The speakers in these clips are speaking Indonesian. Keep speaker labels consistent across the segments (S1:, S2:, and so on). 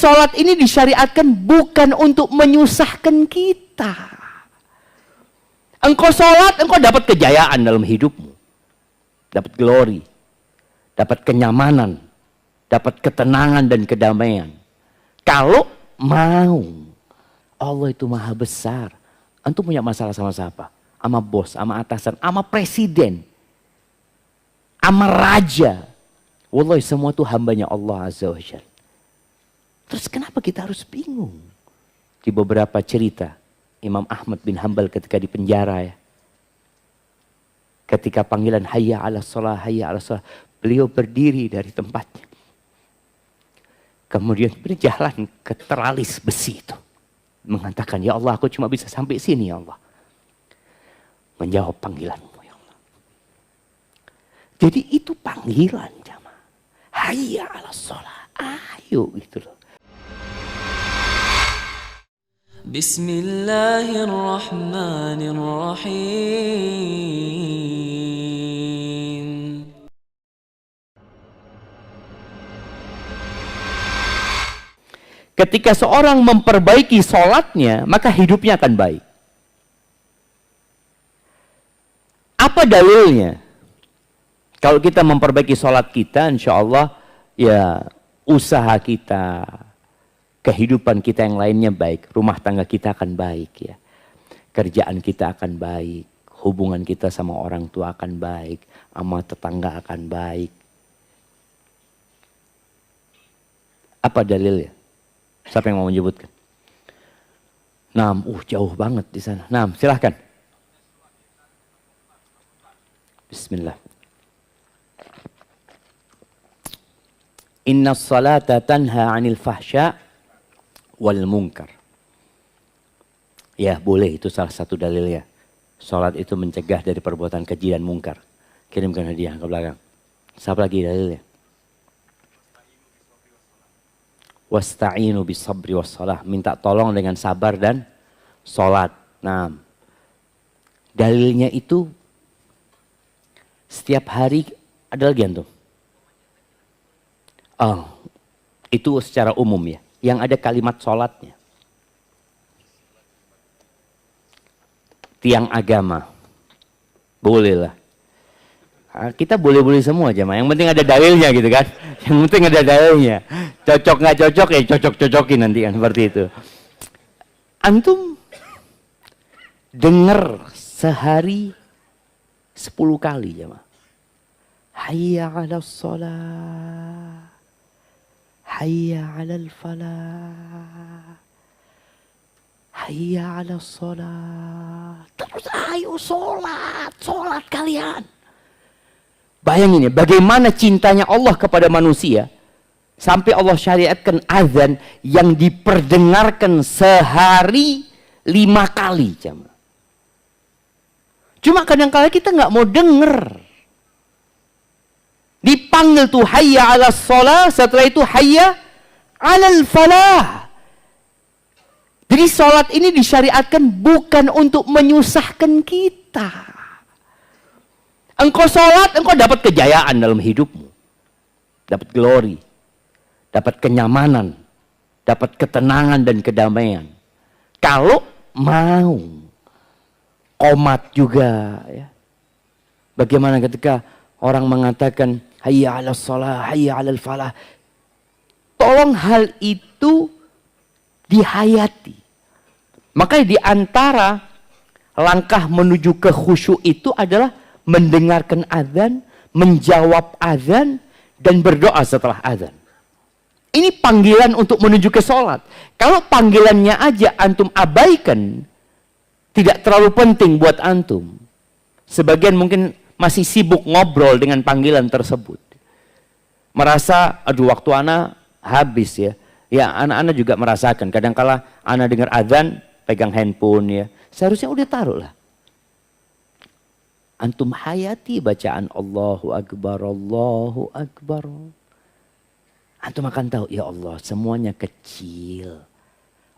S1: sholat ini disyariatkan bukan untuk menyusahkan kita. Engkau sholat, engkau dapat kejayaan dalam hidupmu. Dapat glory. Dapat kenyamanan. Dapat ketenangan dan kedamaian. Kalau mau. Allah itu maha besar. Antum punya masalah sama siapa? Sama bos, sama atasan, sama presiden. Sama raja. Wallahi semua itu hambanya Allah Azza wa Jalla. Terus kenapa kita harus bingung? Di beberapa cerita, Imam Ahmad bin Hanbal ketika di penjara ya. Ketika panggilan hayya ala shalah, hayya ala shalah, beliau berdiri dari tempatnya. Kemudian berjalan ke teralis besi itu. Mengatakan, ya Allah aku cuma bisa sampai sini ya Allah. Menjawab panggilanmu ya Allah. Jadi itu panggilan jamaah. Hayya ala shalah, ayo gitu loh.
S2: Bismillahirrahmanirrahim.
S1: Ketika seorang memperbaiki sholatnya, maka hidupnya akan baik. Apa dalilnya? Kalau kita memperbaiki sholat kita, insya Allah ya usaha kita, kehidupan kita yang lainnya baik. Rumah tangga kita akan baik ya. Kerjaan kita akan baik. Hubungan kita sama orang tua akan baik. Sama tetangga akan baik. Apa dalilnya? Siapa yang mau menyebutkan? Jauh banget di sana. Silahkan. Bismillah. Inna salata tanha 'anil fahsya wal munkar. Ya, boleh, itu salah satu dalilnya. Salat itu mencegah dari perbuatan keji dan mungkar. Kirimkan hadiah ke belakang. Siapa lagi dalilnya? Wasta'inu bisabri wassalah. Minta tolong dengan sabar dan sholat. Dalilnya itu setiap hari ada lagi antum. Itu secara umum ya. Yang ada kalimat sholatnya. Tiang agama. Boleh lah. Kita boleh-boleh semua jemaah. Yang penting ada dalilnya gitu kan. Yang penting ada dalilnya. Cocok nggak cocok ya cocok-cocokin nanti kan seperti itu. Antum dengar sehari 10 kali jemaah. Hayya 'alas shalah. Hayya 'alal falah. Hayya 'alas shalah. Terus ayo sholat kalian. Bayangin ya, bagaimana cintanya Allah kepada manusia. Sampai Allah syariatkan azan yang diperdengarkan sehari 5 kali. Cuma kadang-kadang kita nggak mau denger. Dipanggil tuh hayya 'alas shalah, setelah itu hayya 'alal falah. Jadi sholat ini disyariatkan bukan untuk menyusahkan kita. Engkau sholat, engkau dapat kejayaan dalam hidupmu. Dapat glory. Dapat kenyamanan. Dapat ketenangan dan kedamaian. Kalau mau. Qomat juga. Ya. Bagaimana ketika orang mengatakan, hayya 'alas shalah, hayya 'alal falah. Tolong hal itu dihayati. Makanya di antara langkah menuju ke khusyuk itu adalah mendengarkan azan, menjawab azan, dan berdoa setelah azan. Ini panggilan untuk menuju ke sholat. Kalau panggilannya aja antum abaikan, tidak terlalu penting buat antum. Sebagian mungkin masih sibuk ngobrol dengan panggilan tersebut. Merasa, aduh waktu ana habis ya. Ya anak-anak juga merasakan. Kadang-kala ana dengar azan, pegang handphone ya. Seharusnya udah taruh lah. Antum hayati bacaan Allahu Akbar, Allahu Akbar. Antum akan tahu, ya Allah semuanya kecil.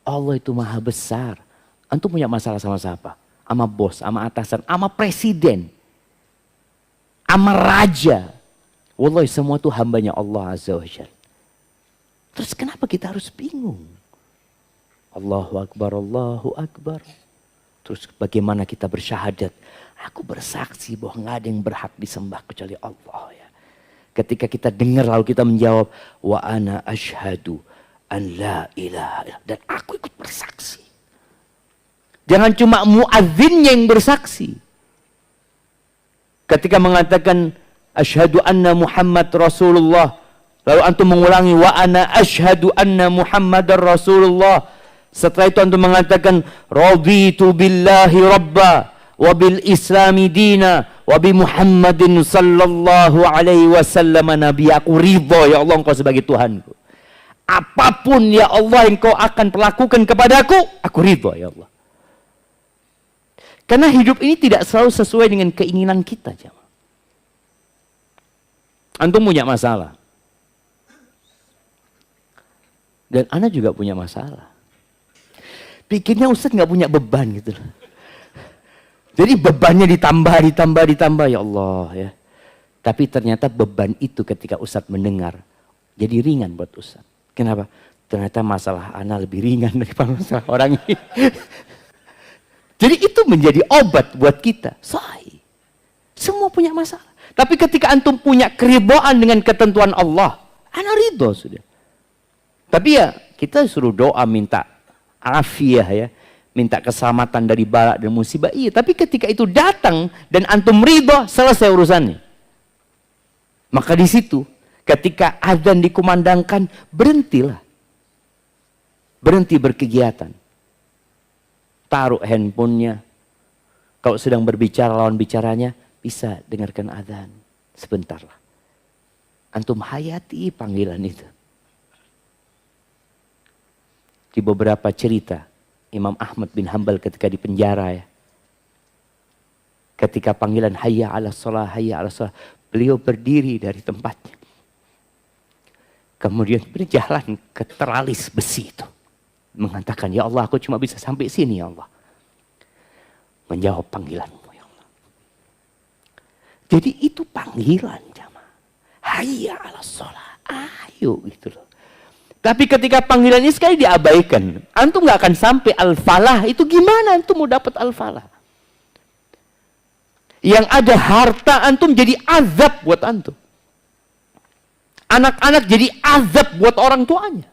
S1: Allah itu maha besar. Antum punya masalah sama siapa? Sama bos, sama atasan, sama presiden. Sama raja. Wallahi semua itu hambanya Allah Azza wa Jalla. Terus kenapa kita harus bingung? Allahu Akbar, Allahu Akbar. Terus bagaimana kita bersyahadat? Aku bersaksi bahwa nggak ada yang berhak disembah kecuali Allah ya. Ketika kita dengar lalu kita menjawab, wa ana asyhadu an la ilaha illallah. Dan aku ikut bersaksi. Jangan cuma muadzinnya yang bersaksi. Ketika mengatakan asyhadu anna Muhammad Rasulullah, lalu antum mengulangi wa ana asyhadu anna Muhammadar Rasulullah. Setelah itu antum mengatakan raditu billahi rabba wa bil islami dina wa bi Muhammadin sallallahu alaihi wasallam nabi. Aku ridha ya Allah engkau sebagai Tuhanku. Apapun ya Allah yang kau akan perlakukan kepadaku, aku ridha ya Allah. Karena hidup ini tidak selalu sesuai dengan keinginan kita. Antum punya masalah. Dan ana juga punya masalah. Pikirnya Ustaz nggak punya beban gitu. Jadi bebannya ditambah ya Allah ya. Tapi ternyata beban itu ketika Ustaz mendengar jadi ringan buat Ustaz. Kenapa? Ternyata masalah ana lebih ringan daripada masalah orang ini. Jadi itu menjadi obat buat kita. Sahih. Semua punya masalah. Tapi ketika antum punya keridhaan dengan ketentuan Allah, ana ridho sudah. Tapi ya kita suruh doa minta afiah ya, minta keselamatan dari bala dan musibah. Iya, tapi ketika itu datang dan antum ridho, selesai urusannya. Maka di situ ketika azan dikumandangkan, berhentilah. Berhenti berkegiatan. Taruh handphonenya. Kalau sedang berbicara lawan bicaranya, bisa dengarkan azan. Sebentarlah. Antum hayati panggilan itu. Di beberapa cerita, Imam Ahmad bin Hanbal ketika di penjara ya. Ketika panggilan hayya ala shalah, hayya ala shalah, beliau berdiri dari tempatnya. Kemudian berjalan ke teralis besi itu. Mengatakan, ya Allah aku cuma bisa sampai sini ya Allah. Menjawab panggilanmu ya Allah. Jadi itu panggilan jamaah. Hayya ala shalah. Ayo gitu loh. Tapi ketika panggilan ini sekali diabaikan. Antum gak akan sampai al-falah. Itu gimana antum mau dapat al-falah? Yang ada harta antum jadi azab buat antum. Anak-anak jadi azab buat orang tuanya.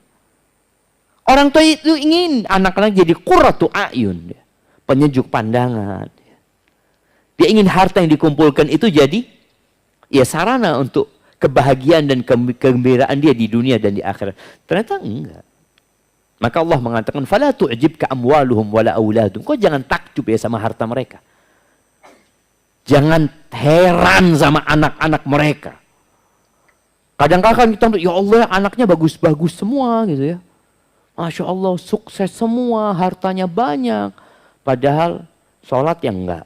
S1: Orang tua itu ingin anak-anak jadi qurratu a'yun, penyejuk pandangan. Dia ingin harta yang dikumpulkan itu jadi ya sarana untuk kebahagiaan dan kegembiraan dia di dunia dan di akhirat. Ternyata enggak. Maka Allah mengatakan fala tu'jibka amwaluhum wala auladum. Kau jangan takjub ya sama harta mereka. Jangan heran sama anak-anak mereka. Kadang-kadang kita ya Allah anaknya bagus-bagus semua gitu ya. Masya Allah sukses semua, hartanya banyak. Padahal sholat yang enggak.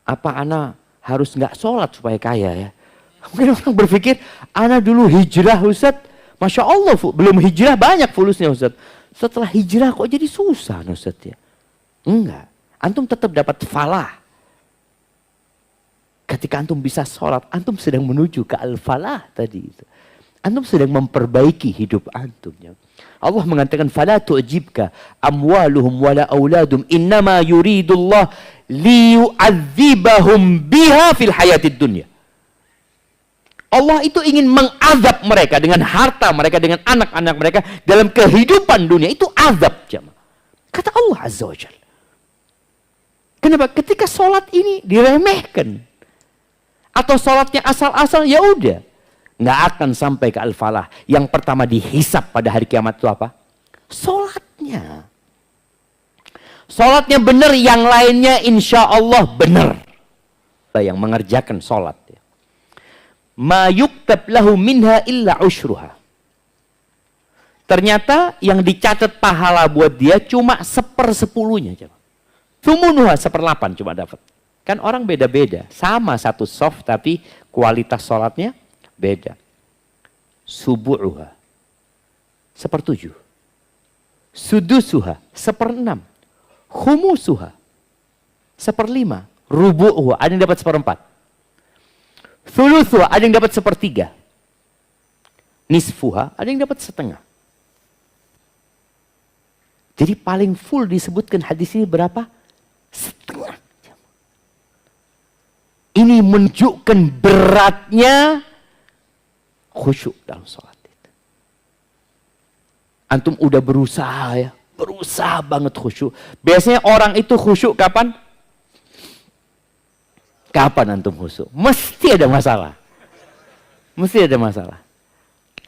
S1: Apa anak harus enggak sholat supaya kaya ya? Mungkin orang berpikir, anak dulu hijrah Ustaz. Masya Allah belum hijrah banyak fulusnya Ustaz. Setelah hijrah kok jadi susah Ustaz ya? Enggak. Antum tetap dapat falah. Ketika antum bisa sholat, antum sedang menuju ke al-falah tadi itu. Antum sedang memperbaiki hidup antum ya. Allah mengatakan fala tu'jibka amwaluhum wala auladum innama yuridullah liyu'adzibahum biha fil hayatid dunya. Allah itu ingin mengazab mereka dengan harta mereka, dengan anak-anak mereka dalam kehidupan dunia. Itu azab jemaah. Kata Allah Azza wa Jalla. Kenapa? Ketika sholat ini diremehkan atau sholatnya asal-asal, ya udah. Nggak akan sampai ke al-falah. Yang pertama dihisap pada hari kiamat itu apa? Sholatnya. Sholatnya benar, yang lainnya insya Allah benar. Yang mengerjakan sholat. Ma yuktab lahu minha illa usyruha. Ternyata yang dicatat pahala buat dia cuma 1/10-nya. Thumunuha 1/8 cuma dapat. Kan orang beda-beda. Sama satu soft tapi kualitas sholatnya beda. Subu'uha 1/7. Sudusuha 1/6. Khumusuha 1/5. Rubu'uha ada yang dapat 1/4. Thuluthuha ada yang dapat 1/3. Nisfuha ada yang dapat 1/2. Jadi paling full disebutkan hadis ini berapa? Setengah jam. Ini menunjukkan beratnya khusyuk dalam sholat itu. Antum udah berusaha ya, berusaha banget khusyuk. Biasanya orang itu khusyuk kapan? Kapan antum khusyuk? Mesti ada masalah. Mesti ada masalah.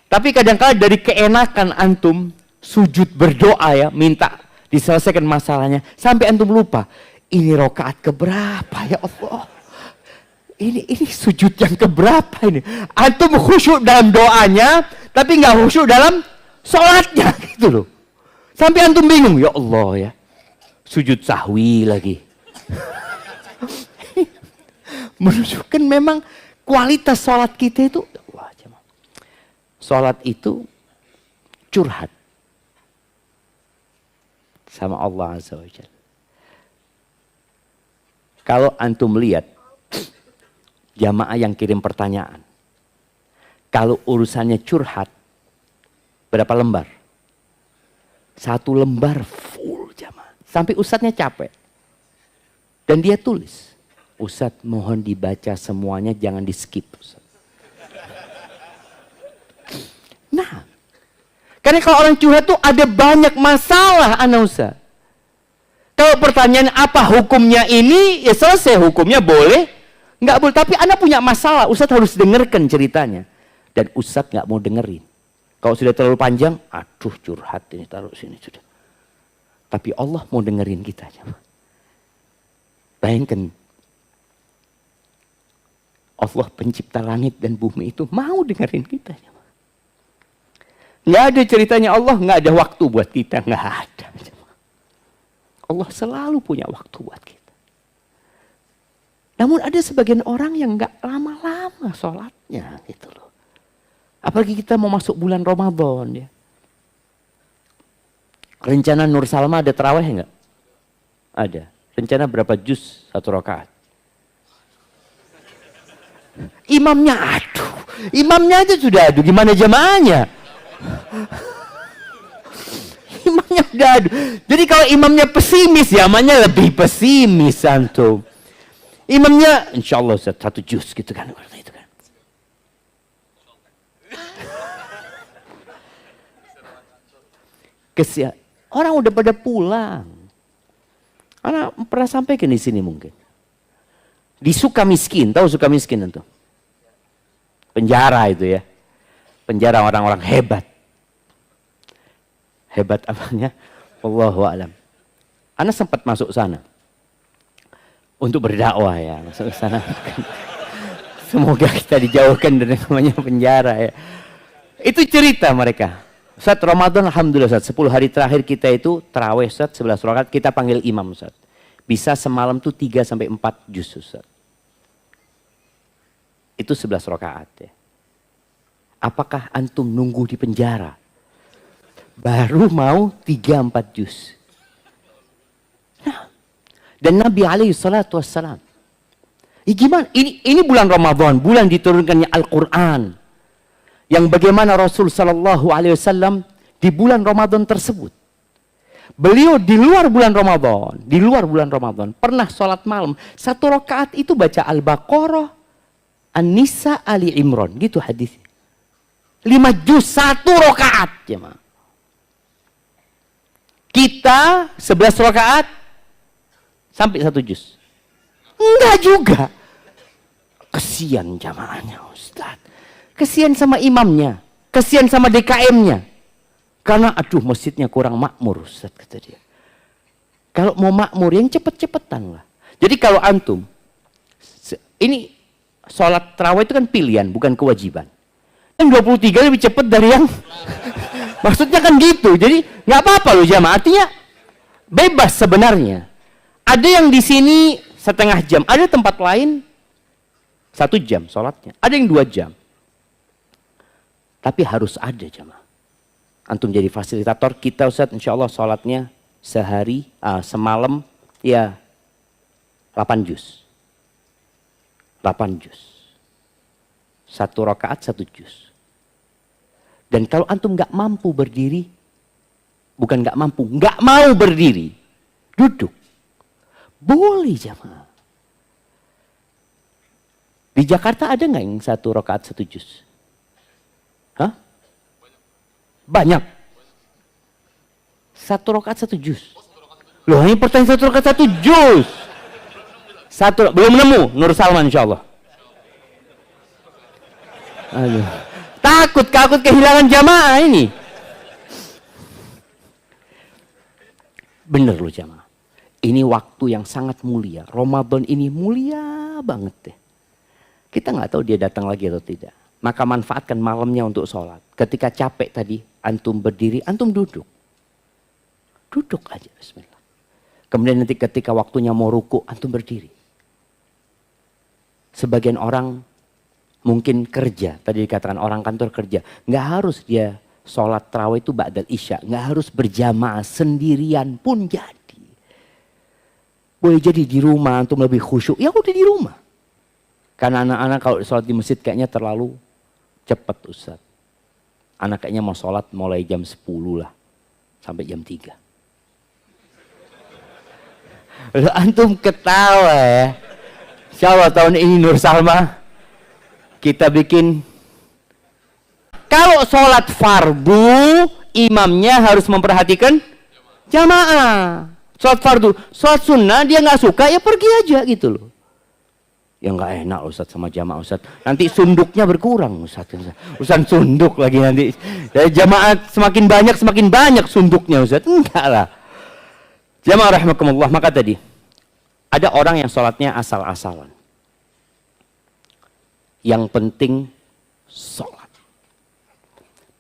S1: Tapi kadang-kadang dari keenakan antum sujud berdoa ya, minta diselesaikan masalahnya, sampai antum lupa, ini rokaat keberapa ya Allah? Ini sujud yang keberapa ini? Antum khusyuk dalam doanya, tapi nggak khusyuk dalam sholatnya gitu loh. Sampai antum bingung, ya Allah ya, sujud sahwi lagi. Menunjukkan memang kualitas sholat kita itu, sholat itu curhat sama Allah Azza wa Jalla. Kalau antum lihat jamaah yang kirim pertanyaan, kalau urusannya curhat, berapa lembar? 1 lembar full jamaah. Sampai ustadznya capek. Dan dia tulis, Ustadz mohon dibaca semuanya, jangan di skip. Nah, karena kalau orang curhat tuh ada banyak masalah, Ustaz. Kalau pertanyaan apa hukumnya ini, ya selesai hukumnya boleh, nggak boleh. Tapi Anda punya masalah, Ustadz harus dengarkan ceritanya. Dan Ustadz nggak mau dengerin. Kalau sudah terlalu panjang, aduh curhat ini taruh sini sudah. Tapi Allah mau dengerin kita. Bayangkan, Allah pencipta langit dan bumi itu mau dengerin kita. Nggak ada ceritanya Allah nggak ada waktu buat kita, nggak ada. Allah selalu punya waktu buat kita. Namun ada sebagian orang yang nggak lama-lama sholatnya gitu loh. Apalagi kita mau masuk bulan Ramadan ya. Rencana Nur Salma ada tarawih nggak? Ada. Rencana berapa juz 1 rakaat? Imamnya aja sudah aduh, gimana jamaahnya? Imamnya udah aduh. Jadi kalau imamnya pesimis, jamaahnya lebih pesimis antum. Imamnya insya Allah 1 juz gitu kan. Kesian. Orang udah pada pulang. Anak pernah sampaikan di sini mungkin. Di Sukamiskin, tahu Sukamiskin itu? Penjara itu ya. Penjara orang-orang hebat. Hebat apanya? Wallahu a'lam. Anak sempat masuk sana. Untuk berdakwah ya. Masuk sana. Semoga kita dijauhkan dari namanya penjara ya. Itu cerita mereka. Ustaz Ramadan alhamdulillah Ustaz. 10 hari terakhir kita itu tarawih Ustaz 11 rakaat. Kita panggil imam Ustaz. Bisa semalam tuh 3 sampai 4 juz Ustaz. Itu 11 rakaat ya. Apakah antum nunggu di penjara? Baru mau 3-4 juz. Nah, dan Nabi alaihi salatu wassalam. Gimana? Ini bulan Ramadan, bulan diturunkannya Al-Quran. Yang bagaimana Rasul sallallahu alaihi wasallam di bulan Ramadan tersebut. Beliau di luar bulan Ramadan, pernah sholat malam. 1 rakaat itu baca Al-Baqarah, An-Nisa, Ali Imran. Gitu hadis. 5 juz 1 rakaat. Ya, kita 11 rakaat sampai 1 juz. Enggak juga. Kesian jamaahnya Ustaz. Kesian sama imamnya. Kesian sama DKM-nya. Karena aduh masjidnya kurang makmur Ustaz kata dia. Kalau mau makmur yang cepet-cepetan lah. Jadi kalau antum, ini sholat tarawih itu kan pilihan bukan kewajiban. Yang 23 lebih cepat dari yang maksudnya kan gitu. Jadi nggak apa-apa loh jamaah. Artinya bebas sebenarnya. Ada yang di sini setengah jam, ada tempat lain 1 jam sholatnya, ada yang 2 jam. Tapi harus ada jamaah. Antum jadi fasilitator kita Ustaz, insya Allah sholatnya sehari, semalam ya 8 juz. 8 juz. 1 rakaat 1 juz. Dan kalau antum nggak mampu berdiri, Bukan nggak mampu, nggak mau berdiri. Duduk. Boleh jamaah. Di Jakarta ada nggak yang 1 rakaat 1 juz? Hah? Banyak. 1 rakaat 1 juz. Loh, ini pertanyaan 1 rakaat 1 juz. Belum nemu, Nur Salman insya Allah. Aduh. Takut kehilangan jamaah ini. Bener loh jamaah. Ini waktu yang sangat mulia. Ramadan ini mulia banget deh. Kita nggak tahu dia datang lagi atau tidak. Maka manfaatkan malamnya untuk sholat. Ketika capek tadi, antum berdiri, antum duduk. Duduk aja, bismillah. Kemudian nanti ketika waktunya mau ruku, antum berdiri. Sebagian orang mungkin kerja, tadi dikatakan orang kantor kerja. Nggak harus dia sholat tarawih itu ba'dal isya. Nggak harus berjamaah, sendirian pun jadi. Boleh jadi di rumah, antum lebih khusyuk. Ya udah di rumah. Karena anak-anak kalau sholat di masjid kayaknya terlalu cepat Ustaz. Anak kayaknya mau sholat mulai jam 10 lah. Sampai jam 3. Lalu antum ketawa ya. Insya Allah tahun ini Nur Salma kita bikin. Kalau sholat fardu, imamnya harus memperhatikan jamaah. Sholat fardu, sholat sunnah dia nggak suka ya pergi aja gitu loh. Ya nggak enak Ustaz sama jamaah Ustaz. Nanti sunduknya berkurang Ustaz. Ustaz sunduk lagi nanti. Dari jamaah semakin banyak sunduknya Ustaz. Enggak lah. Jamaah rahimakumullah, maka tadi ada orang yang sholatnya asal-asalan. Yang penting sholat.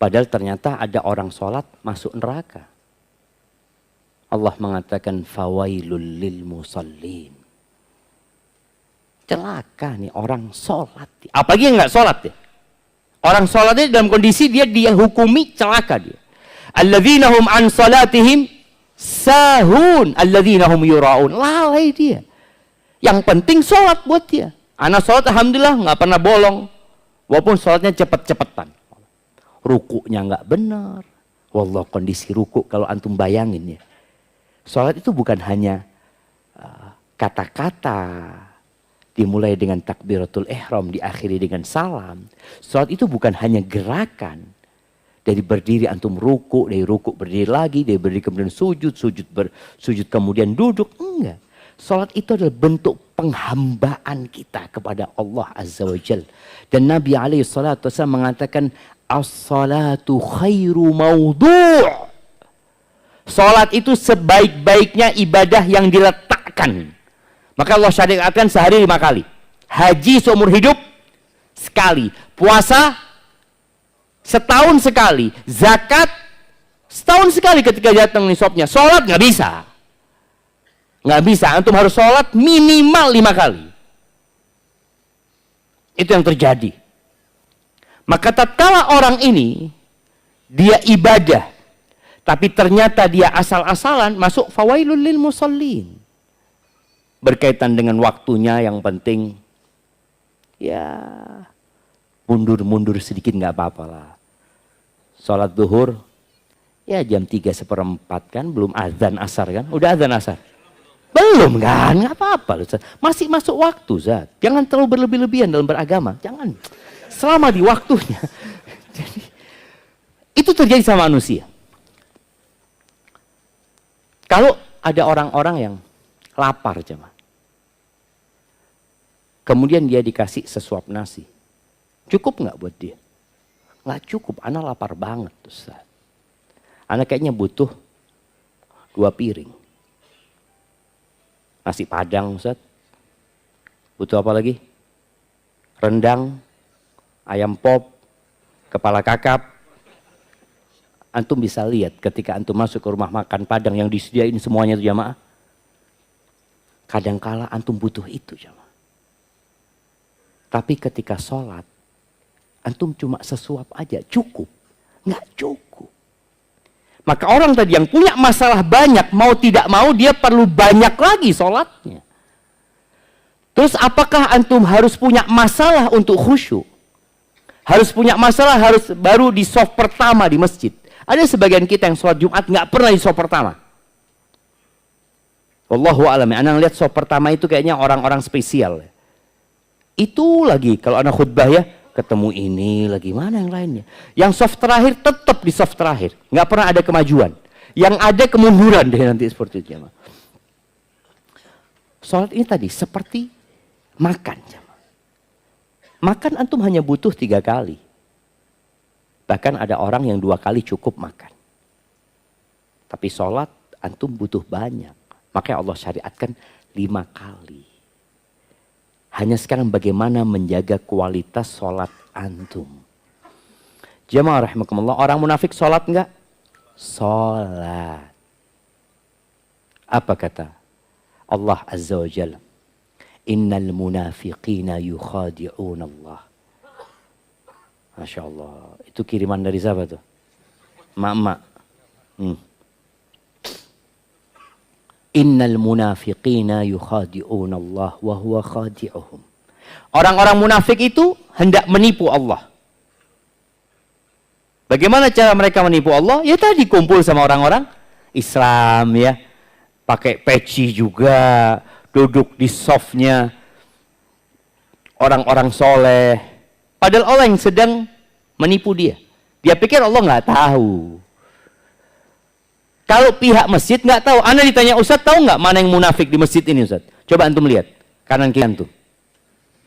S1: Padahal ternyata ada orang sholat masuk neraka. Allah mengatakan fawailul lil musallin. Celaka nih orang sholat. Apalagi yang nggak sholat ya. Orang sholatnya dalam kondisi dia hukumi celaka dia. Alladzina hum an salatihim sahun, alladzina hum yura'un. Lalai dia. Yang penting sholat buat dia. Anak sholat alhamdulillah nggak pernah bolong. Walaupun sholatnya cepet-cepetan. Rukuknya nggak benar. Wallah kondisi rukuk kalau antum bayangin ya. Sholat itu bukan hanya kata-kata. Dimulai dengan takbiratul ihram, diakhiri dengan salam. Sholat itu bukan hanya gerakan. Dari berdiri antum ruku, dari ruku berdiri lagi, dari berdiri kemudian sujud, sujud kemudian duduk. Enggak. Sholat itu adalah bentuk penghambaan kita kepada Allah Azza wa Jal. Dan Nabi SAW mengatakan, as-salatu khairu mawdu'. Sholat itu sebaik-baiknya ibadah yang diletakkan. Maka Allah syariatkan sehari 5 kali. Haji seumur hidup sekali. Puasa setahun sekali. Zakat setahun sekali ketika datang nisabnya. Sholat nggak bisa. Nggak bisa. Antum harus sholat minimal 5 kali. Itu yang terjadi. Maka tatkala orang ini dia ibadah, tapi ternyata dia asal-asalan, masuk fawailul lil musallin. Berkaitan dengan waktunya yang penting, ya mundur-mundur sedikit nggak apa-apa lah. Sholat duhur, ya jam 3:04 kan, belum azan asar kan? Udah azan asar? Belum kan? Nggak apa-apa. Masih masuk waktu, Zat. Jangan terlalu berlebih-lebihan dalam beragama. Jangan. Selama di waktunya. Jadi, itu terjadi sama manusia. Kalau ada orang-orang yang lapar, jemaah. Kemudian dia dikasih sesuap nasi. Cukup nggak buat dia? Nggak cukup, anak lapar banget. Ustaz. Anak kayaknya butuh 2 piring. Nasi padang, Ustaz. Butuh apa lagi? Rendang, ayam pop, kepala kakap. Antum bisa lihat ketika antum masuk ke rumah makan Padang yang disediain semuanya itu jamaah. Kadangkala antum butuh itu jamaah. Tapi ketika sholat, antum cuma sesuap aja, cukup. Nggak cukup. Maka orang tadi yang punya masalah banyak, mau tidak mau dia perlu banyak lagi sholatnya. Terus apakah antum harus punya masalah untuk khusyuk? Harus punya masalah, harus baru di soft pertama di masjid. Ada sebagian kita yang sholat Jumat nggak pernah di saf pertama. Wallahu a'lam. Anak lihat saf pertama itu kayaknya orang-orang spesial. Itu lagi kalau anak khutbah ya, ketemu ini lagi, mana yang lainnya. Yang saf terakhir tetap di saf terakhir, nggak pernah ada kemajuan. Yang ada kemunduran deh nanti seperti itu. Sholat ini tadi seperti makan. Makan antum hanya butuh 3 kali. Bahkan ada orang yang 2 kali cukup makan. Tapi sholat antum butuh banyak. Makanya Allah syariatkan 5 kali. Hanya sekarang bagaimana menjaga kualitas sholat antum. Jamaah rahimakumullah, orang munafik sholat enggak? Sholat. Apa kata Allah Azza wa Jalla? Innal munafiqina yukhadi'un Allah. Masya Allah. Itu kiriman dari siapa tuh? Mak-mak. Innal munafiqina yukhadi'un Allah wa huwa khadi'uhum. Orang-orang munafik itu hendak menipu Allah. Bagaimana cara mereka menipu Allah? Ya tadi kumpul sama orang-orang Islam ya. Pakai peci juga, duduk di softnya orang-orang soleh. Padahal Allah yang sedang menipu dia. Dia pikir Allah nggak tahu. Kalau pihak masjid nggak tahu, Anda ditanya Ustadz tahu nggak mana yang munafik di masjid ini Ustadz? Coba antum lihat kanan kiri antum.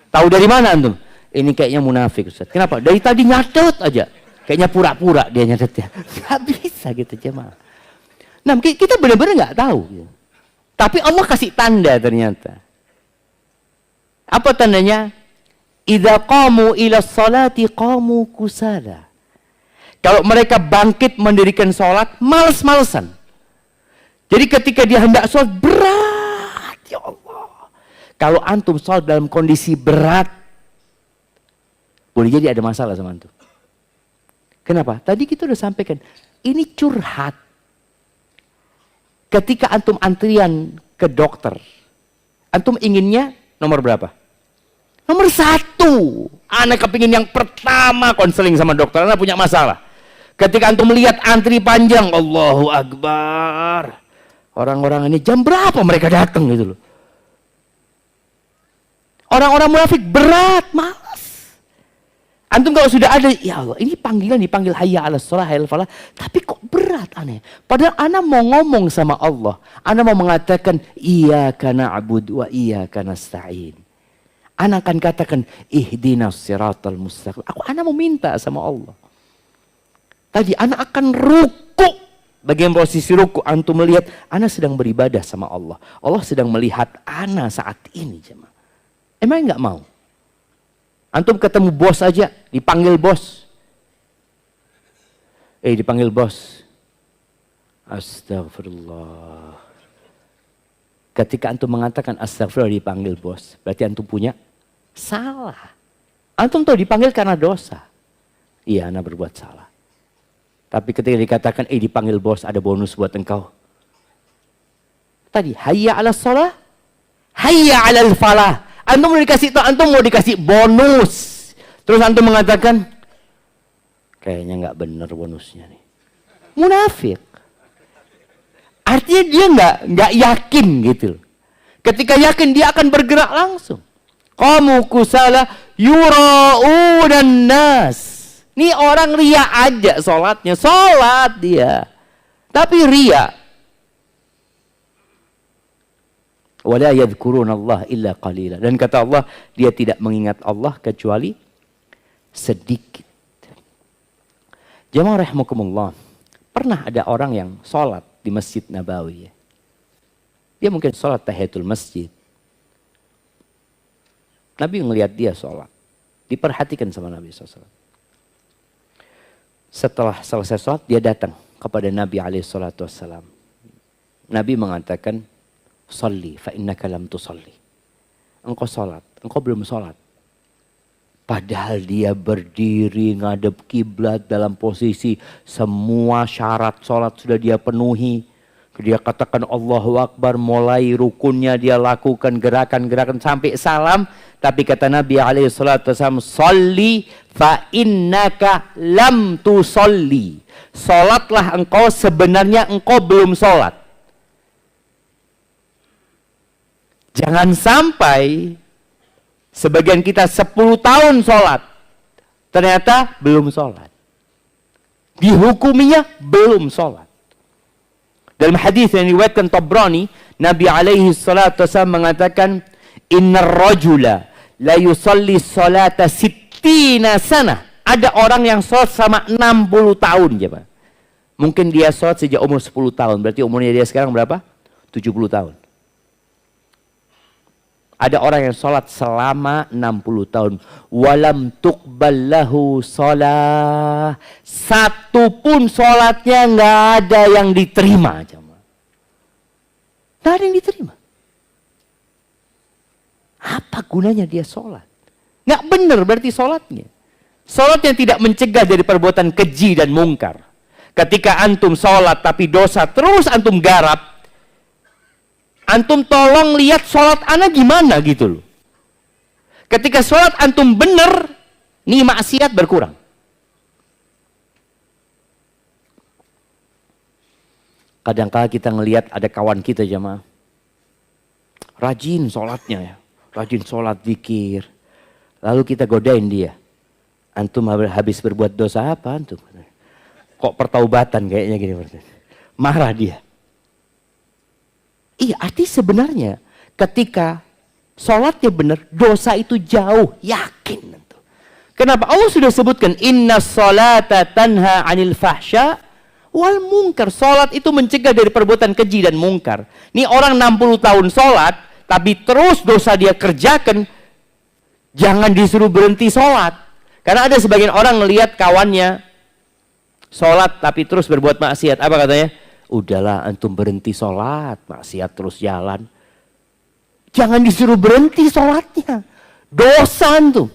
S1: Tahu dari mana antum? Ini kayaknya munafik Ustadz. Kenapa? Dari tadi nyatet aja. Kayaknya pura-pura dia nyatetnya. Gak bisa gitu jemaah. Nah kita benar-benar nggak tahu. Tapi Allah kasih tanda ternyata. Apa tandanya? Idza qamu ila sholati qamu kusala. Kalau mereka bangkit mendirikan sholat, males-malesan. Jadi ketika dia hendak sholat, berat. Ya Allah. Kalau antum sholat dalam kondisi berat, boleh jadi ada masalah sama antum. Kenapa? Tadi kita udah sampaikan, ini curhat. Ketika antum antrian ke dokter, antum inginnya nomor berapa? Nomor 1. Anak kepingin yang pertama konseling sama dokter, anak punya masalah. Ketika antum melihat antri panjang, Allahu Akbar. Orang-orang ini jam berapa mereka datang gitu loh. Orang-orang munafik berat, malas. Antum kalau sudah ada, ya Allah, ini panggilan dipanggil hayya 'alas shalah, hayya 'alal falah, tapi kok berat aneh. Padahal ana mau ngomong sama Allah. Ana mau mengatakan iyyaka na'budu wa iyyaka nasta'in. Ana akan katakan ihdinas siratal mustaqim. Ana mau minta sama Allah. Tadi anak akan ruku. Bagian posisi ruku antum melihat anak sedang beribadah sama Allah. Allah sedang melihat anak saat ini jemaah. Emang nggak mau? Antum ketemu bos aja, dipanggil bos. Dipanggil bos. Astagfirullah. Ketika antum mengatakan astagfirullah dipanggil bos, berarti antum punya salah. Antum tuh dipanggil karena dosa. Iya, anak berbuat salah. Tapi ketika dikatakan, dipanggil bos, ada bonus buat engkau. Tadi, hayya 'alas shalah, hayya 'alal falah. Antum mau dikasih, antum mau dikasih bonus. Terus antum mengatakan, kayaknya nggak bener bonusnya nih. Munafik. Artinya dia nggak yakin gitu. Ketika yakin dia akan bergerak langsung. Qamu kusala yura'unan nas. Ini orang ria aja sholatnya. Sholat dia. Tapi ria. Wala yadhkuruna Allah illa qalila. Dan kata Allah, dia tidak mengingat Allah kecuali sedikit. Jamaah rahimakumullah. Pernah ada orang yang sholat di Masjid Nabawi. Dia mungkin sholat tahiyatul masjid. Nabi ngelihat dia sholat. Diperhatikan sama Nabi SAW. Setelah selesai sholat, dia datang kepada Nabi SAW. Nabi mengatakan, Salli fa innaka lam tusalli. Engkau sholat, engkau belum sholat. Padahal dia berdiri ngadep kiblat dalam posisi semua syarat sholat sudah dia penuhi. Dia katakan Allahu Akbar, mulai rukunnya dia lakukan gerakan-gerakan sampai salam. Tapi kata Nabi SAW, "Sholli fa innaka lam tusolli." Salatlah engkau, sebenarnya engkau belum salat. Jangan sampai sebagian kita 10 tahun salat, ternyata belum salat. Dihukuminya belum salat. Dalam hadis yang diriwayatkan Tabrani, Nabi alaihi salatu wasallam mengatakan, "Innar rajula la yusalli salata sittina sanah." Ada orang yang salat sama 60 tahun, jemaah. Mungkin dia salat sejak umur 10 tahun, berarti umurnya dia sekarang berapa? 70 tahun. Ada orang yang sholat selama 60 tahun. Walam tuqbal lahu sholah. Satu pun sholatnya nggak ada yang diterima. Nggak ada yang diterima. Apa gunanya dia sholat? Nggak benar berarti sholatnya. Sholatnya tidak mencegah dari perbuatan keji dan mungkar. Ketika antum sholat tapi dosa terus antum garap, antum tolong lihat sholat ana gimana gitu loh. Ketika sholat antum bener, nih maksiat berkurang. Kadang-kala kita ngelihat ada kawan kita jamaah, rajin sholatnya ya, rajin sholat zikir. Lalu kita godain dia. Antum habis berbuat dosa apa antum? Kok pertaubatan kayaknya gini. Marah dia. Iya, arti sebenarnya ketika sholatnya benar, dosa itu jauh, yakin. Kenapa? Allah sudah sebutkan, inna sholata tanha anil fahsya wal munkar. Sholat itu mencegah dari perbuatan keji dan mungkar. Ini orang 60 tahun sholat, tapi terus dosa dia kerjakan, jangan disuruh berhenti sholat. Karena ada sebagian orang melihat kawannya sholat, tapi terus berbuat maksiat. Apa katanya? Udahlah antum berhenti sholat, maksiat terus jalan. Jangan disuruh berhenti sholatnya. Dosa antum.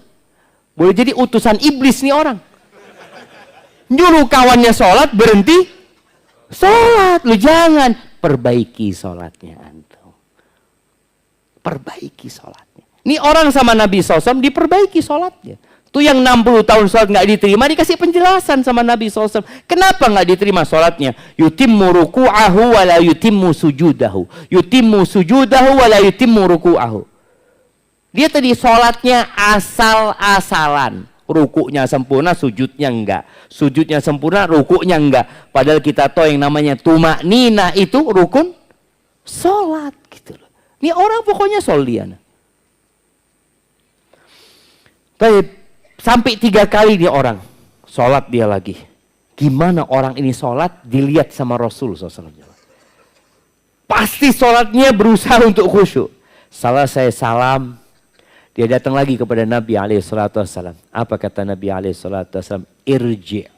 S1: Boleh jadi utusan iblis nih orang. Nyuruh kawannya sholat, berhenti sholat. Lu jangan. Perbaiki sholatnya antum. Perbaiki sholatnya. Ini orang sama Nabi SAW diperbaiki sholatnya. Tuh yang 60 tahun sholat nggak diterima, dikasih penjelasan sama Nabi SAW. Kenapa nggak diterima sholatnya? Yutimmu ruku'ahu wa la yutimmu sujudahu. Yutimmu sujudahu wa la yutimmu ruku'ahu. Dia tadi sholatnya asal-asalan. Rukuknya sempurna, sujudnya enggak. Sujudnya sempurna, rukuknya enggak. Padahal kita tahu yang namanya tumakninah itu rukun sholat. Gitu loh. Ini orang pokoknya solian. Baik. Sampai 3 kali dia orang sholat dia lagi. Gimana orang ini sholat dilihat sama Rasul SAW. Pasti sholatnya berusaha untuk khusyuk. Salah saya salam, dia datang lagi kepada Nabi SAW. Apa kata Nabi SAW? Irji'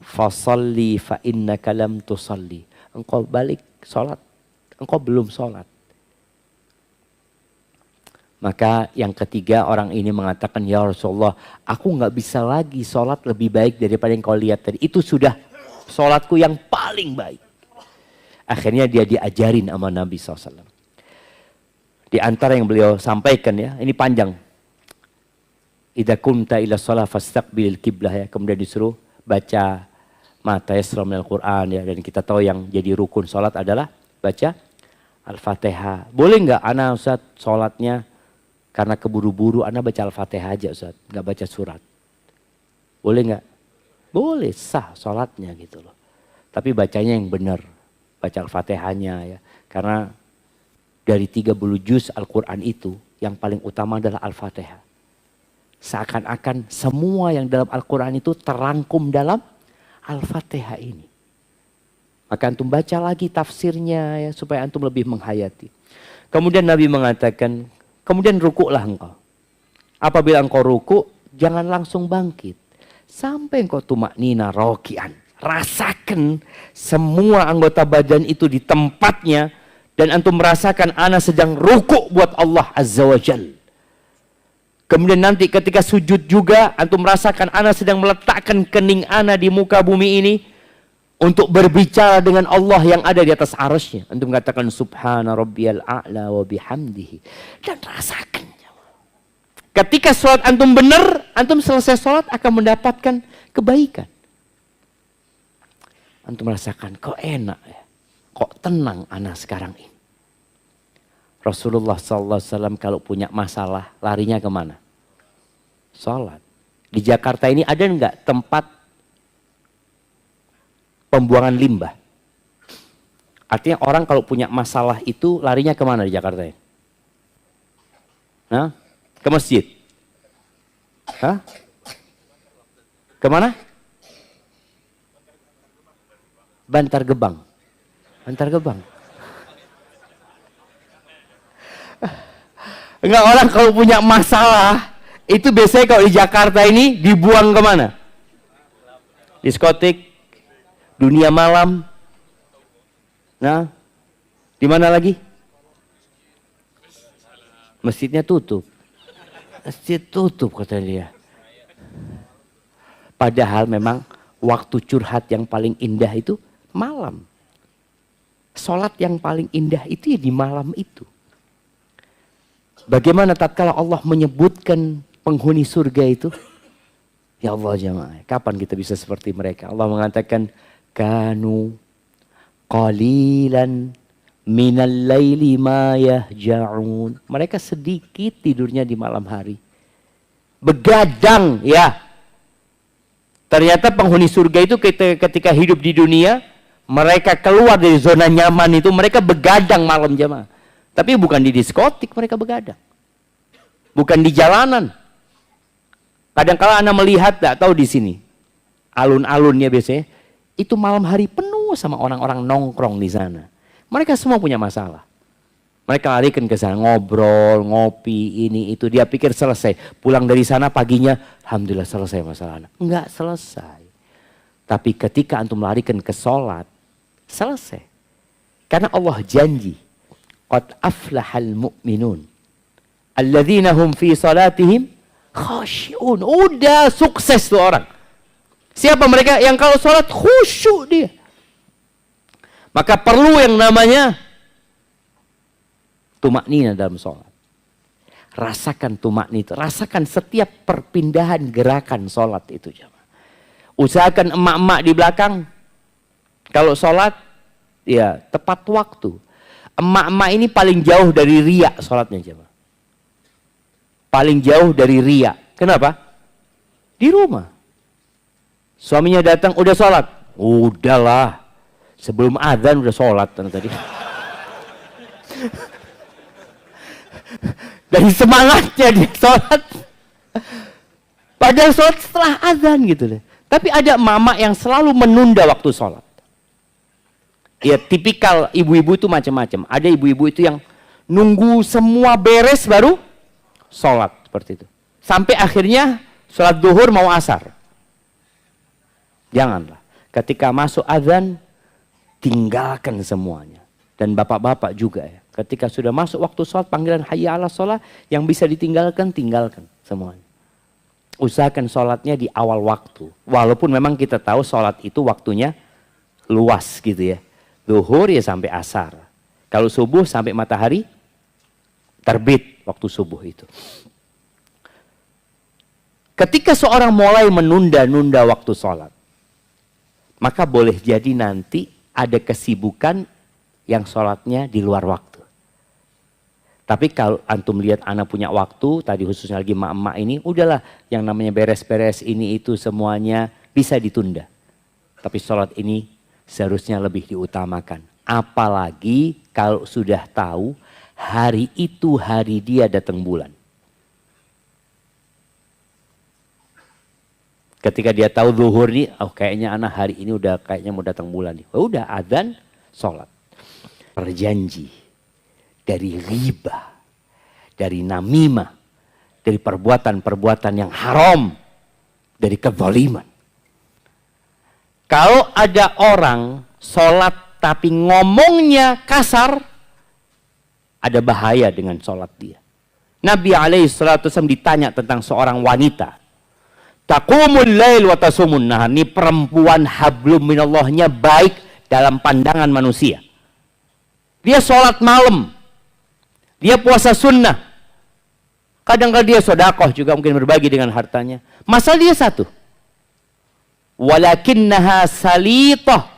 S1: fasalli fa innaka lam tusalli. Engkau balik sholat, engkau belum sholat. Maka yang ketiga orang ini mengatakan, ya Rasulullah, aku nggak bisa lagi sholat lebih baik daripada yang kau lihat tadi. Itu sudah sholatku yang paling baik. Akhirnya dia diajarin sama Nabi SAW. Di antara yang beliau sampaikan ya, ini panjang. Idza kumta ila shalah fastaqbilil qiblah ya. Kemudian disuruh baca mata yasra minal Quran ya. Dan kita tahu yang jadi rukun sholat adalah baca Al-Fatihah. Boleh nggak ana Ustaz sholatnya karena keburu-buru ana baca Al-Fatihah aja Ustaz, nggak baca surat? Boleh nggak? Boleh, sah sholatnya gitu loh. Tapi bacanya yang benar, baca Al-Fatihahnya ya. Karena dari 30 juz Al-Quran itu yang paling utama adalah Al-Fatihah. Seakan-akan semua yang dalam Al-Quran itu terangkum dalam Al-Fatihah ini. Maka antum baca lagi tafsirnya ya, supaya antum lebih menghayati. Kemudian Nabi mengatakan, kemudian rukuklah engkau. Apabila engkau rukuk, jangan langsung bangkit. Sampai engkau tumaknina rokian. Rasakan semua anggota badan itu di tempatnya. Dan antum merasakan ana sedang rukuk buat Allah Azza wa Jal. Kemudian nanti ketika sujud juga, antum merasakan ana sedang meletakkan kening ana di muka bumi ini. untuk berbicara dengan Allah yang ada di atas arasy-Nya. Antum katakan subhana rabbiyal a'la wa bihamdihi. Dan rasakan. Ketika sholat antum benar, antum selesai sholat akan mendapatkan kebaikan. Antum merasakan, kok enak ya, kok tenang anak sekarang ini. Rasulullah SAW kalau punya masalah, larinya kemana? Sholat. Di Jakarta ini ada enggak tempat pembuangan limbah? Artinya orang kalau punya masalah itu larinya kemana di Jakarta ini? Hah? Ke masjid? Hah? Kemana? Bantar Gebang. Bantar Gebang. Enggak, orang kalau punya masalah itu biasanya kalau di Jakarta ini dibuang kemana? Diskotik, dunia malam. Nah, di mana lagi? Masjidnya tutup. Masjid tutup kata dia. Padahal memang waktu curhat yang paling indah itu malam. Sholat yang paling indah itu ya di malam itu. Bagaimana tatkala Allah menyebutkan penghuni surga itu? Ya Allah jamaah, kapan kita bisa seperti mereka? Allah mengatakan, kanu qalilan minal laili ma yahja'un. Mereka sedikit tidurnya di malam hari. Begadang ya. Ternyata penghuni surga itu ketika hidup di dunia, mereka keluar dari zona nyaman itu, mereka begadang malam jamaah. Tapi bukan di diskotik mereka begadang. Bukan di jalanan. Kadang-kala Anda melihat, tak tahu di sini, alun-alunnya biasanya, itu malam hari penuh sama orang-orang nongkrong di sana. Mereka semua punya masalah. Mereka larikan ke sana, ngobrol, ngopi, ini, itu. Dia pikir selesai. Pulang dari sana paginya, alhamdulillah selesai masalahnya. Enggak selesai. Tapi ketika antum larikan ke sholat, selesai. Karena Allah janji, qad aflahal mu'minun alladzina hum fi salatihim khashi'un. Udah sukses tuh orang. Siapa mereka? Yang kalau sholat khusyuk dia. Maka perlu yang namanya tumaknina dalam sholat. Rasakan tumaknina, rasakan setiap perpindahan gerakan sholat itu. Usahakan emak-emak di belakang, kalau sholat, ya tepat waktu. Emak-emak ini paling jauh dari riya sholatnya. Paling jauh dari riya. Kenapa? Di rumah. Suaminya datang, udah sholat? Udahlah. Sebelum adzan udah sholat tadi. Dari semangatnya dia sholat. Padahal sholat setelah adzan gitu deh. Tapi ada mama yang selalu menunda waktu sholat. Ya tipikal ibu-ibu itu macam-macam. Ada ibu-ibu itu yang nunggu semua beres baru sholat seperti itu. Sampai akhirnya sholat duhur mau asar. Janganlah. Ketika masuk adzan, tinggalkan semuanya. Dan bapak-bapak juga ya. Ketika sudah masuk waktu sholat, panggilan hayya ala sholat, yang bisa ditinggalkan, tinggalkan semuanya. Usahakan sholatnya di awal waktu. Walaupun memang kita tahu sholat itu waktunya luas gitu ya. Duhur ya sampai asar. Kalau subuh sampai matahari terbit waktu subuh itu. Ketika seorang mulai menunda-nunda waktu sholat, maka boleh jadi nanti ada kesibukan yang sholatnya di luar waktu. Tapi kalau antum lihat anak punya waktu, tadi khususnya lagi emak-emak ini, udahlah yang namanya beres-beres ini itu semuanya bisa ditunda. Tapi sholat ini seharusnya lebih diutamakan. Apalagi kalau sudah tahu hari itu hari dia datang bulan. Ketika dia tahu zuhur nih, oh kayaknya anak hari ini udah kayaknya mau datang bulan nih. Oh, udah adzan, sholat. Berjanji dari riba, dari namimah, dari perbuatan-perbuatan yang haram, dari kezaliman. Kalau ada orang sholat tapi ngomongnya kasar, ada bahaya dengan sholat dia. Nabi SAW ditanya tentang seorang wanita. Taqumul lail wa tasumun nahar. Ini perempuan hablum minallahnya baik dalam pandangan manusia. Dia sholat malam. Dia puasa sunnah. Kadang-kadang dia sodakoh juga, mungkin berbagi dengan hartanya. Masalah dia satu. Walakinnaha salitah.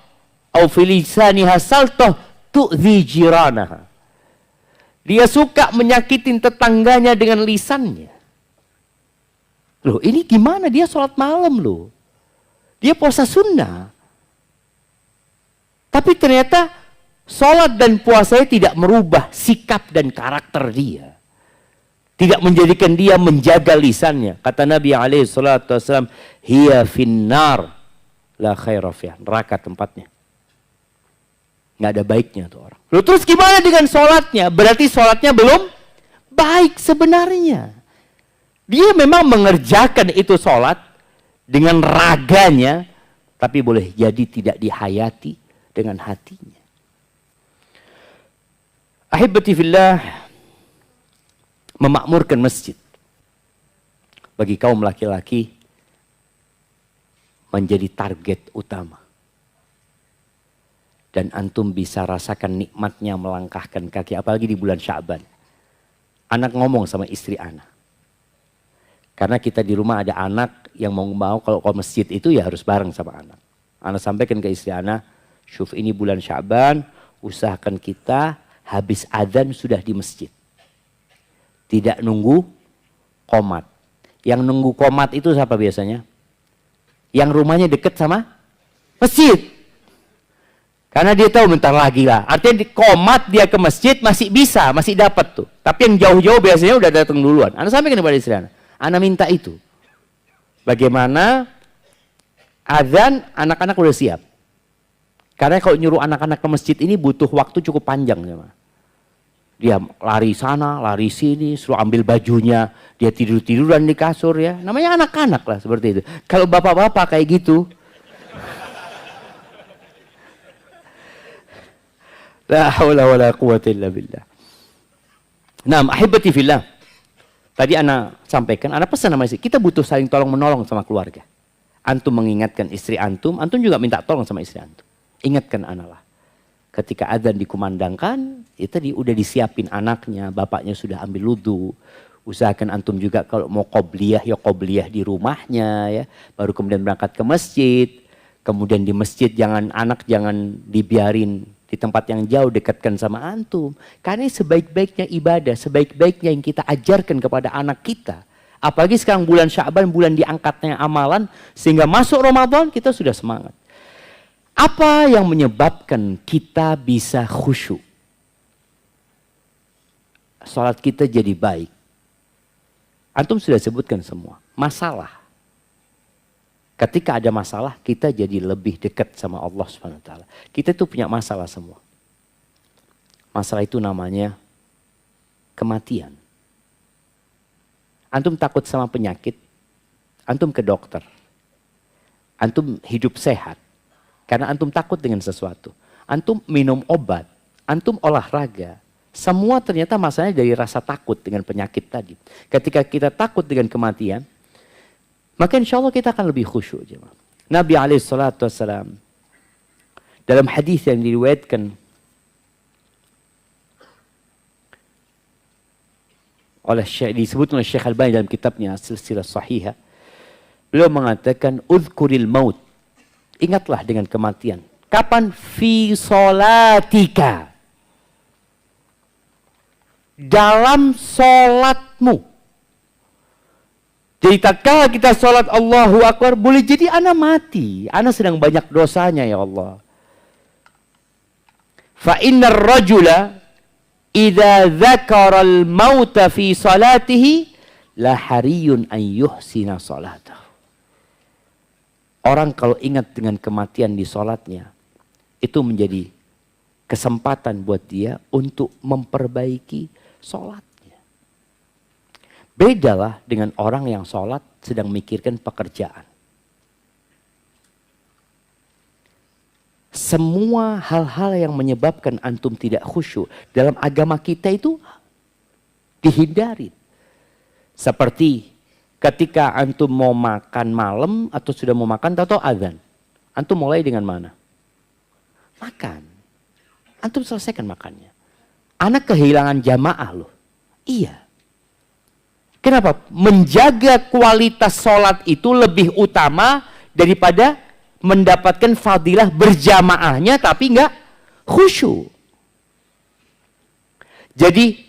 S1: Au filisaniha saltah tu'zi jiranaha. Dia suka menyakitin tetangganya dengan lisannya. Loh, ini gimana? Dia sholat malam loh. Dia puasa sunnah. Tapi ternyata sholat dan puasanya tidak merubah sikap dan karakter dia. Tidak menjadikan dia menjaga lisannya. Kata Nabi SAW, hiya finnar la khaira fiha. Neraka tempatnya. Nggak ada baiknya tuh orang. Loh, terus gimana dengan sholatnya? Berarti sholatnya belum baik sebenarnya. Dia memang mengerjakan itu sholat dengan raganya, tapi boleh jadi tidak dihayati dengan hatinya. Ahibati fillah, memakmurkan masjid bagi kaum laki-laki menjadi target utama. Dan antum bisa rasakan nikmatnya melangkahkan kaki, apalagi di bulan Sya'ban. Anak ngomong sama istri anak. Karena kita di rumah ada anak yang mau kalau ke masjid itu ya harus bareng sama anak. Anak sampaikan ke istri anak, syuf ini bulan Sya'ban, usahakan kita habis adzan sudah di masjid. Tidak nunggu qomat. Yang nunggu qomat itu siapa biasanya? Yang rumahnya dekat sama masjid. Karena dia tahu bentar lagi lah. Artinya di qomat dia ke masjid masih bisa, masih dapat tuh. Tapi yang jauh-jauh biasanya udah datang duluan. Anak sampaikan kepada istri anak. Anak minta itu. Bagaimana azan anak-anak udah siap. Karena kalau nyuruh anak-anak ke masjid ini butuh waktu cukup panjang. Dia lari sana, lari sini, suruh ambil bajunya. Dia tidur-tiduran di kasur ya. Namanya anak-anak lah seperti itu. Kalau bapak-bapak kayak gitu. La haula wala quwwata illa billah. Naam, ahibati fillah. Tadi anak sampaikan, anak pesan sama istri, kita butuh saling tolong menolong sama keluarga. Antum mengingatkan istri antum juga minta tolong sama istri antum. Ingatkan anak lah. Ketika adzan dikumandangkan, itu tadi udah disiapin anaknya, bapaknya sudah ambil wudu. Usahakan antum juga kalau mau qobliyah, ya qobliyah di rumahnya ya. Baru kemudian berangkat ke masjid. Kemudian di masjid anak jangan dibiarin di tempat yang jauh, dekatkan sama antum. Karena sebaik-baiknya ibadah, sebaik-baiknya yang kita ajarkan kepada anak kita. Apalagi sekarang bulan Sya'ban, bulan diangkatnya amalan, sehingga masuk Ramadan kita sudah semangat. Apa yang menyebabkan kita bisa khusyuk? Salat kita jadi baik. Antum sudah sebutkan semua. Masalah. Ketika ada masalah, kita jadi lebih dekat sama Allah SWT. Kita tuh punya masalah semua. Masalah itu namanya kematian. Antum takut sama penyakit, antum ke dokter. Antum hidup sehat, karena antum takut dengan sesuatu. Antum minum obat, antum olahraga. Semua ternyata masalahnya dari rasa takut dengan penyakit tadi. Ketika kita takut dengan kematian, maka insya Allah kita akan lebih khusyuk. Nabi SAW dalam hadis yang diriwayatkan oleh disebut oleh Syekh Al-Albani dalam kitabnya Silsilah Sahihah, beliau mengatakan udhkuril maut, ingatlah dengan kematian. Kapan? Fi sholatika, dalam sholatmu. Jadi tatkala kita sholat Allahu Akbar, boleh jadi ana mati. Ana sedang banyak dosanya ya Allah. Fa innar rajula idza dzakara al-mauta fi salatihi la hariyun an yuhsina salatahu. Orang kalau ingat dengan kematian di sholatnya, itu menjadi kesempatan buat dia untuk memperbaiki sholat. Bedalah dengan orang yang sholat sedang mikirkan pekerjaan. Semua hal-hal yang menyebabkan antum tidak khusyuk dalam agama kita itu dihindari. Seperti Ketika antum mau makan malam atau sudah mau makan, tahu-tahu azan. Antum mulai dengan mana? Makan. Antum selesaikan makannya. Anak kehilangan jamaah loh. Iya. Kenapa? Menjaga kualitas sholat itu lebih utama daripada mendapatkan fadilah berjamaahnya tapi enggak khusyuk. Jadi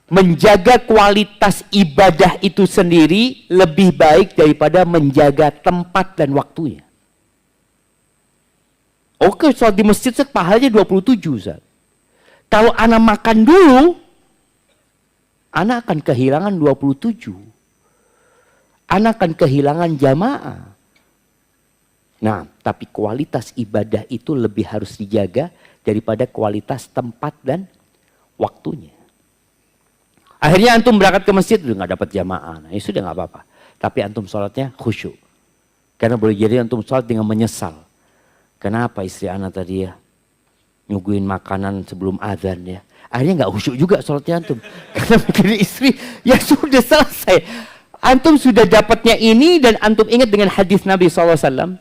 S1: menjaga kualitas ibadah itu sendiri lebih baik daripada menjaga tempat dan waktunya. Oke, sholat di masjid pahalanya 27 Ustaz. Kalau anak makan dulu, anak akan kehilangan 27. Anak akan kehilangan jamaah. Nah, tapi kualitas ibadah itu lebih harus dijaga daripada kualitas tempat dan waktunya. Akhirnya antum berangkat ke masjid udah nggak dapat jamaah. Nah, itu sudah nggak apa-apa. Tapi antum sholatnya khusyuk. Karena boleh jadi antum sholat dengan menyesal. Kenapa istri anak tadi ya nyuguhin makanan sebelum azan ya. Akhirnya nggak khusyuk juga sholatnya antum. Karena mikirin istri, ya sudah selesai. Antum sudah dapatnya ini dan antum ingat dengan hadis Nabi SAW.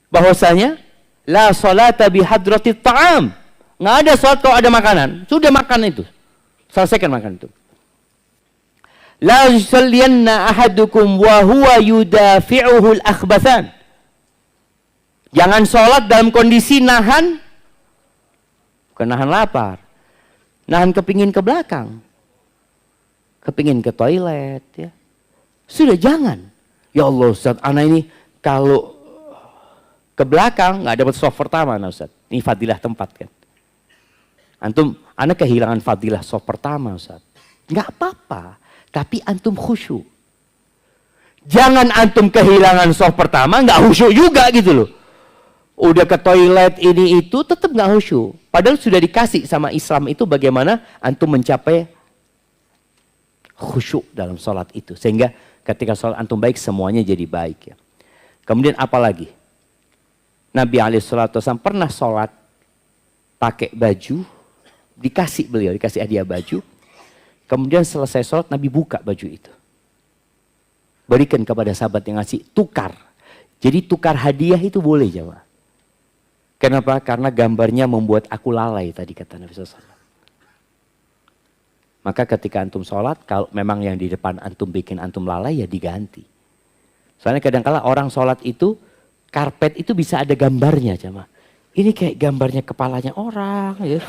S1: Bahwasanya, la sholata bihadratit ta'am. Nggak ada sholat kalau ada makanan. Sudah makan itu. Selesaikan makan itu. La yusalliyanna ahadukum wa huwa yudafi'uhul akhbathan. Jangan sholat dalam kondisi nahan. Bukan nahan lapar. Nahan kepingin ke belakang. Kepingin ke toilet. Ya. Sudah jangan. Ya Allah Ustaz, anak ini kalau ke belakang nggak dapat soft pertama nah Ustaz. Ini fadilah tempat kan. Antum, anak kehilangan fadilah soft pertama Ustaz. Nggak apa-apa. Tapi antum khusyuk. Jangan antum kehilangan soft pertama nggak khusyuk juga gitu loh. Udah ke toilet ini itu tetap nggak khusyuk. Padahal sudah dikasih sama Islam itu bagaimana antum mencapai khusyuk dalam sholat itu. Sehingga ketika sholat antum baik semuanya jadi baik ya. Kemudian apa lagi? Nabi SAW pernah sholat pakai baju, dikasih hadiah baju. Kemudian selesai sholat Nabi buka baju itu. Berikan kepada sahabat yang ngasih, tukar. Jadi tukar hadiah itu boleh jemaah. Kenapa? Karena gambarnya membuat aku lalai tadi kata Nabi SAW. Maka ketika antum sholat, kalau memang yang di depan antum bikin antum lalai ya diganti. Soalnya kadang-kala orang sholat itu, karpet itu bisa ada gambarnya jemaah. Ini kayak gambarnya kepalanya orang. Ya.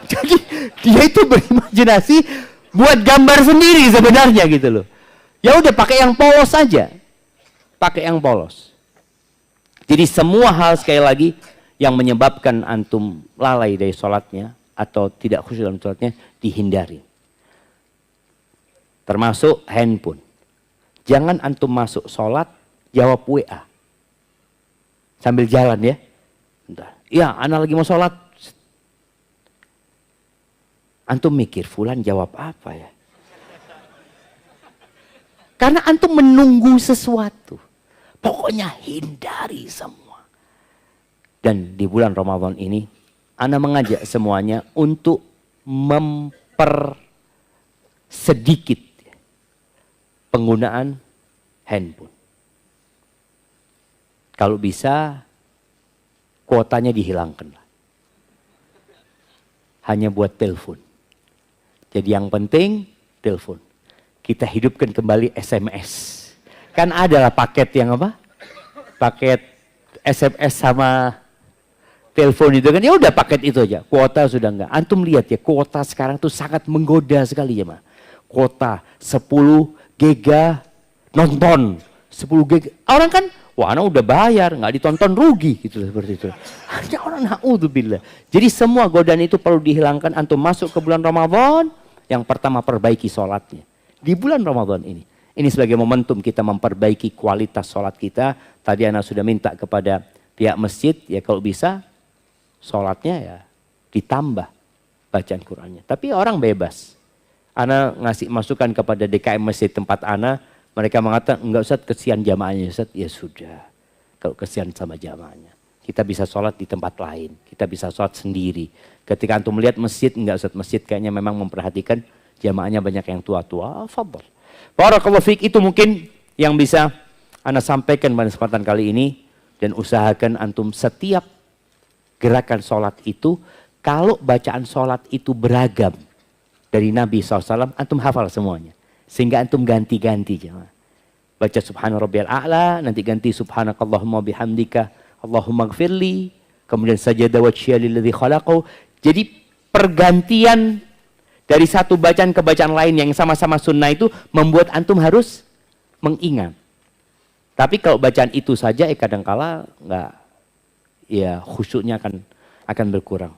S1: Jadi dia itu berimajinasi buat gambar sendiri sebenarnya gitu loh. Ya udah pakai yang polos aja. Pakai yang polos. Jadi semua hal sekali lagi yang menyebabkan antum lalai dari sholatnya atau tidak khusyuk dalam sholatnya dihindari. Termasuk handphone. Jangan antum masuk sholat jawab WA. Sambil jalan ya. Bentar. Ya, anak lagi mau sholat. Antum mikir, fulan jawab apa ya? Karena antum menunggu sesuatu. Pokoknya hindari semua. Dan di bulan Ramadan ini, ana mengajak semuanya untuk mempersedikit penggunaan handphone. Kalau bisa, kuotanya dihilangkan. Hanya buat telepon. Jadi yang penting, telepon. Kita hidupkan kembali SMS. Kan adalah paket yang apa? Paket SMS sama telepon itu kan, ya udah paket itu aja. Kuota sudah enggak. Antum lihat ya, kuota sekarang tuh sangat menggoda sekali ya, Ma. Kuota 10 giga nonton. 10 giga. Orang kan, wah anak udah bayar, nggak ditonton rugi gitu seperti itu. Hanya orang naudzubillah. Jadi semua godaan itu perlu dihilangkan. Antum masuk ke bulan Ramadan, yang pertama perbaiki sholatnya. Di bulan Ramadan ini. Ini sebagai momentum kita memperbaiki kualitas sholat kita. Tadi anak sudah minta kepada pihak masjid, ya kalau bisa sholatnya ya ditambah bacaan Qur'annya. Tapi orang bebas. Ana ngasih masukan kepada DKM masjid tempat ana, mereka mengatakan enggak Ustaz, kesian jamaahnya Ustaz. Ya sudah, kalau kesian sama jamaahnya. Kita bisa sholat di tempat lain, kita bisa sholat sendiri. Ketika antum melihat masjid, enggak Ustaz, masjid kayaknya memang memperhatikan jamaahnya banyak yang tua-tua, fadhol. Barakallahu fiik, itu mungkin yang bisa Anda sampaikan pada kesempatan kali ini. Dan usahakan antum setiap gerakan sholat itu, kalau bacaan sholat itu beragam dari Nabi SAW, antum hafal semuanya. Sehingga antum ganti-ganti. Baca subhana rabbiyal a'la, nanti ganti subhanakallahumma bihamdika, Allahumma gfirli, kemudian sajada wajhiya lilladzi khalaqahu. Jadi pergantian dari satu bacaan ke bacaan lain yang sama-sama sunnah itu membuat antum harus mengingat. Tapi kalau bacaan itu saja kadangkala nggak, ya khusyuknya akan berkurang.